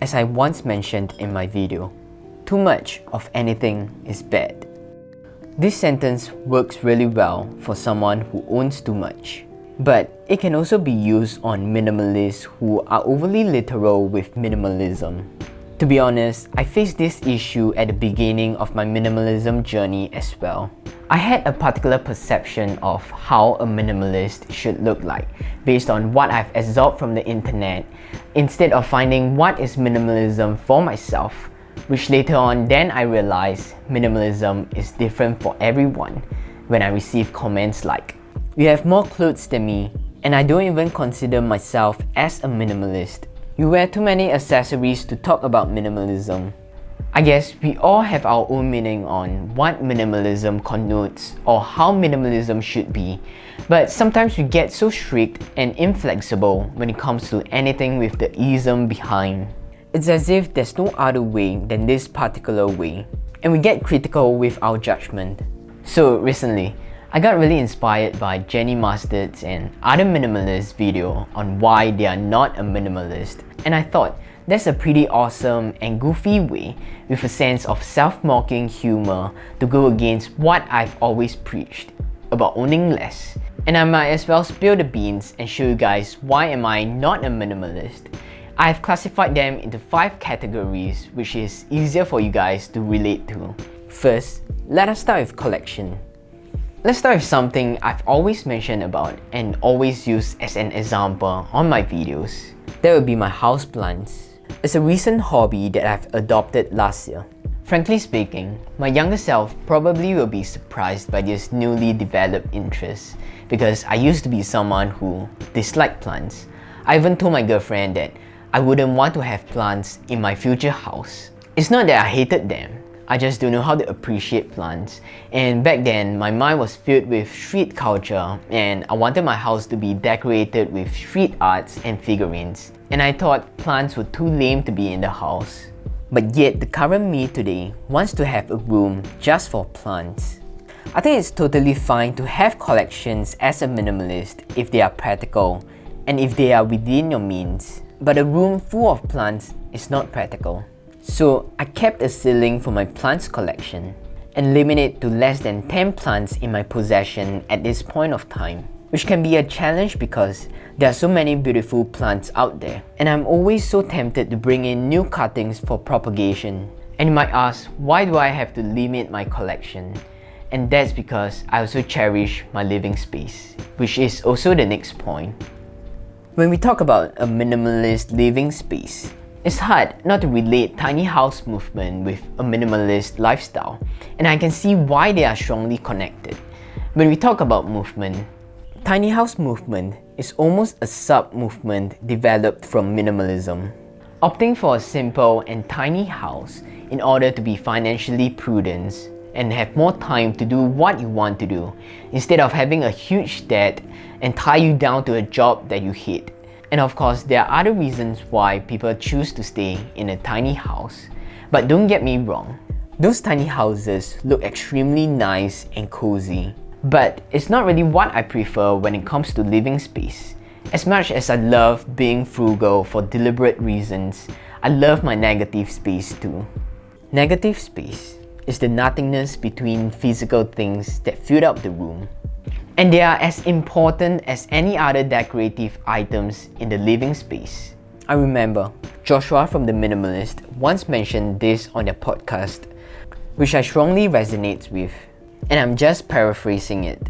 As I once mentioned in my video, too much of anything is bad. This sentence works really well for someone who owns too much. But it can also be used on minimalists who are overly literal with minimalism. To be honest, I faced this issue at the beginning of my minimalism journey as well. I had a particular perception of how a minimalist should look like based on what I've absorbed from the internet, instead of finding what is minimalism for myself, which later on then I realized minimalism is different for everyone when I received comments like, "You have more clothes than me, and I don't even consider myself as a minimalist. You wear too many accessories to talk about minimalism." I guess we all have our own meaning on what minimalism connotes or how minimalism should be, but sometimes we get so strict and inflexible when it comes to anything with the ism behind. It's as if there's no other way than this particular way, and we get critical with our judgment. So recently, I got really inspired by Jenny Mustard's and other minimalists' video on why they are not a minimalist, and I thought that's a pretty awesome and goofy way with a sense of self-mocking humor to go against what I've always preached about owning less. And I might as well spill the beans and show you guys why am I not a minimalist. I've classified them into 5 categories, which is easier for you guys to relate to. First, let us start with collection. Let's start with something I've always mentioned about and always use as an example on my videos. That would be my houseplants. It's a recent hobby that I've adopted last year. Frankly speaking, my younger self probably will be surprised by this newly developed interest because I used to be someone who disliked plants. I even told my girlfriend that I wouldn't want to have plants in my future house. It's not that I hated them, I just don't know how to appreciate plants. And back then, my mind was filled with street culture and I wanted my house to be decorated with street arts and figurines. And I thought plants were too lame to be in the house. But yet, the current me today wants to have a room just for plants. I think it's totally fine to have collections as a minimalist if they are practical and if they are within your means. But a room full of plants is not practical. So I kept a ceiling for my plants collection and limited to less than 10 plants in my possession at this point of time, which can be a challenge because there are so many beautiful plants out there and I'm always so tempted to bring in new cuttings for propagation. And you might ask, why do I have to limit my collection? And that's because I also cherish my living space, which is also the next point. When we talk about a minimalist living space, it's hard not to relate tiny house movement with a minimalist lifestyle, and I can see why they are strongly connected. When we talk about movement, tiny house movement is almost a sub-movement developed from minimalism. Opting for a simple and tiny house in order to be financially prudent and have more time to do what you want to do, instead of having a huge debt and tie you down to a job that you hate. And of course, there are other reasons why people choose to stay in a tiny house. But don't get me wrong, those tiny houses look extremely nice and cozy. But it's not really what I prefer when it comes to living space. As much as I love being frugal for deliberate reasons, I love my negative space too. Negative space is the nothingness between physical things that fill up the room. And they are as important as any other decorative items in the living space. I remember Joshua from The Minimalist once mentioned this on their podcast, which I strongly resonate with, and I'm just paraphrasing it.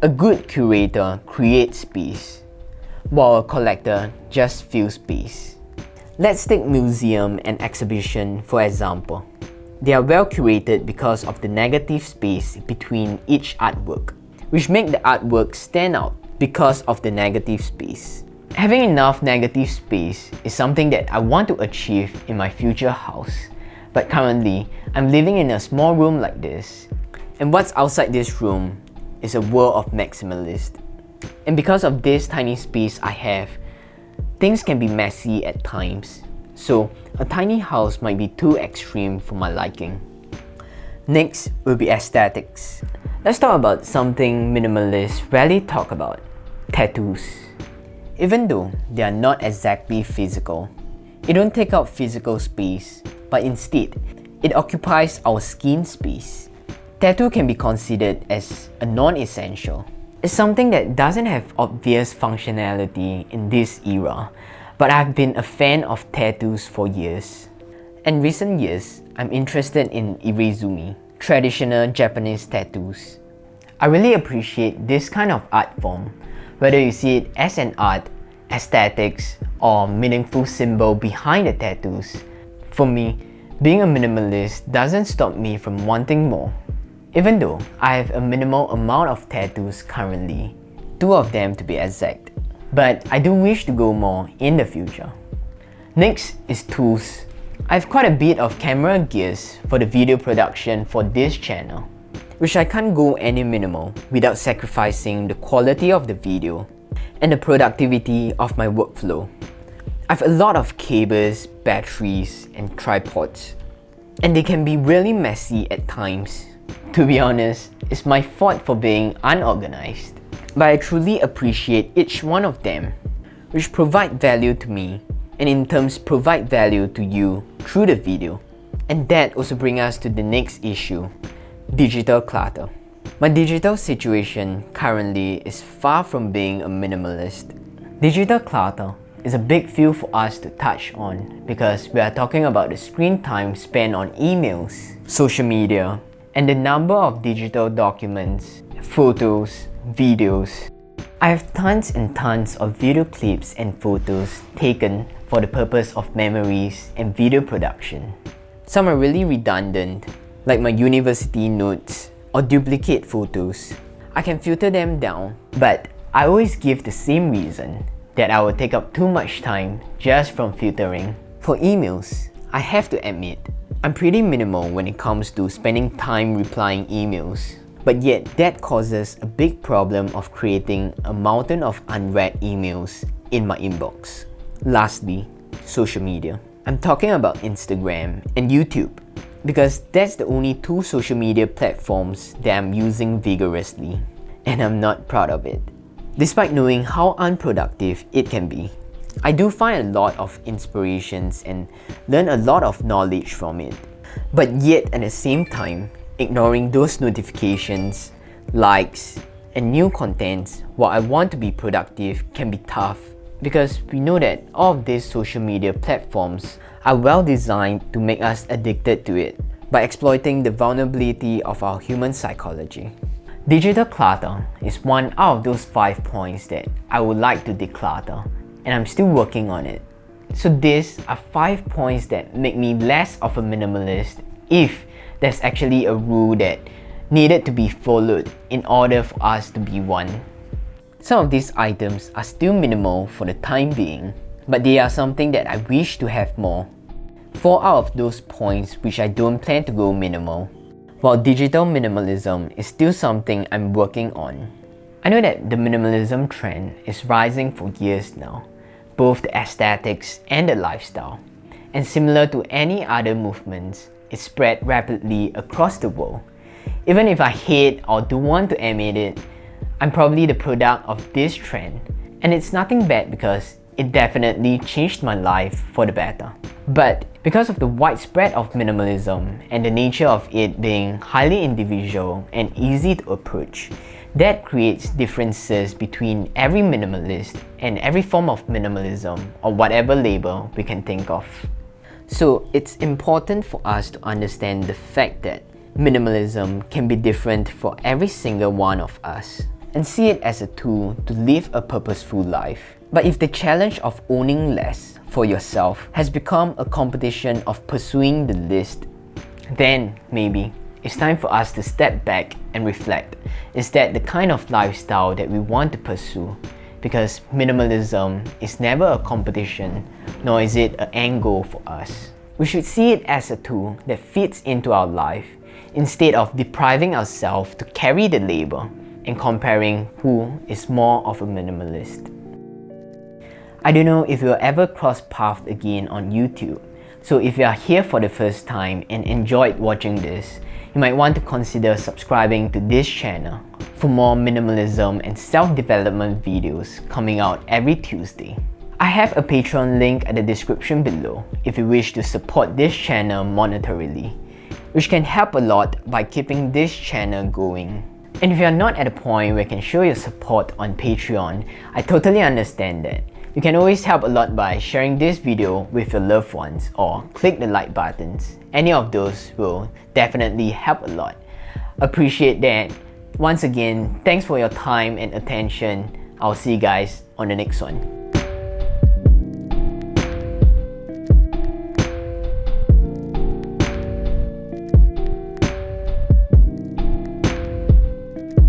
A good curator creates space, while a collector just fills space. Let's take museum and exhibition for example. They are well curated because of the negative space between each artwork, which make the artwork stand out because of the negative space. Having enough negative space is something that I want to achieve in my future house. But currently, I'm living in a small room like this. And what's outside this room is a world of maximalist. And because of this tiny space I have, things can be messy at times. So, a tiny house might be too extreme for my liking. Next will be aesthetics. Let's talk about something minimalists rarely talk about: tattoos. Even though they are not exactly physical, It don't take up physical space, but instead, it occupies our skin space. Tattoo can be considered as a non-essential. It's something that doesn't have obvious functionality in this era, but I've been a fan of tattoos for years. In recent years, I'm interested in irezumi, traditional Japanese tattoos. I really appreciate this kind of art form, whether you see it as an art, aesthetics, or meaningful symbol behind the tattoos. For me, being a minimalist doesn't stop me from wanting more. Even though I have a minimal amount of tattoos currently, 2 of them to be exact, but I do wish to go more in the future. Next is tools. I have quite a bit of camera gears for the video production for this channel, which I can't go any minimal without sacrificing the quality of the video and the productivity of my workflow. I have a lot of cables, batteries, and tripods, and they can be really messy at times. To be honest, it's my fault for being unorganized, but I truly appreciate each one of them, which provide value to me and in terms provide value to you through the video. And that also brings us to the next issue, digital clutter. My digital situation currently is far from being a minimalist. Digital clutter is a big field for us to touch on because we are talking about the screen time spent on emails, social media, and the number of digital documents, photos, videos. I have tons and tons of video clips and photos taken for the purpose of memories and video production. Some are really redundant, like my university notes or duplicate photos. I can filter them down, but I always give the same reason, that I will take up too much time just from filtering. For emails, I have to admit, I'm pretty minimal when it comes to spending time replying emails, but yet that causes a big problem of creating a mountain of unread emails in my inbox. Lastly, social media. I'm talking about Instagram and YouTube because that's the only 2 social media platforms that I'm using vigorously, and I'm not proud of it. Despite knowing how unproductive it can be, I do find a lot of inspirations and learn a lot of knowledge from it. But yet at the same time, ignoring those notifications, likes, and new contents while I want to be productive can be tough because we know that all of these social media platforms are well designed to make us addicted to it by exploiting the vulnerability of our human psychology. Digital clutter is one out of those 5 points that I would like to declutter, and I'm still working on it. So these are 5 points that make me less of a minimalist if there's actually a rule that needed to be followed in order for us to be one. Some of these items are still minimal for the time being, but they are something that I wish to have more. 4 out of those points which I don't plan to go minimal, while digital minimalism is still something I'm working on. I know that the minimalism trend is rising for years now, both the aesthetics and the lifestyle, and similar to any other movements, it spread rapidly across the world. Even if I hate or don't want to admit it, I'm probably the product of this trend, and it's nothing bad because it definitely changed my life for the better. But because of the widespread of minimalism and the nature of it being highly individual and easy to approach, that creates differences between every minimalist and every form of minimalism or whatever label we can think of. So it's important for us to understand the fact that minimalism can be different for every single one of us and see it as a tool to live a purposeful life. But if the challenge of owning less for yourself has become a competition of pursuing the list, then maybe it's time for us to step back and reflect. Is that the kind of lifestyle that we want to pursue? Because minimalism is never a competition, nor is it an end goal for us. We should see it as a tool that fits into our life, instead of depriving ourselves to carry the label and comparing who is more of a minimalist. I don't know if we'll ever cross paths again on YouTube, so if you are here for the first time and enjoyed watching this, you might want to consider subscribing to this channel for more minimalism and self-development videos coming out every Tuesday. I have a Patreon link at the description below if you wish to support this channel monetarily, which can help a lot by keeping this channel going. And if you are not at a point where you can show your support on Patreon, I totally understand that. You can always help a lot by sharing this video with your loved ones or click the like buttons. Any of those will definitely help a lot. Appreciate that. Once again, thanks for your time and attention. I'll see you guys on the next one.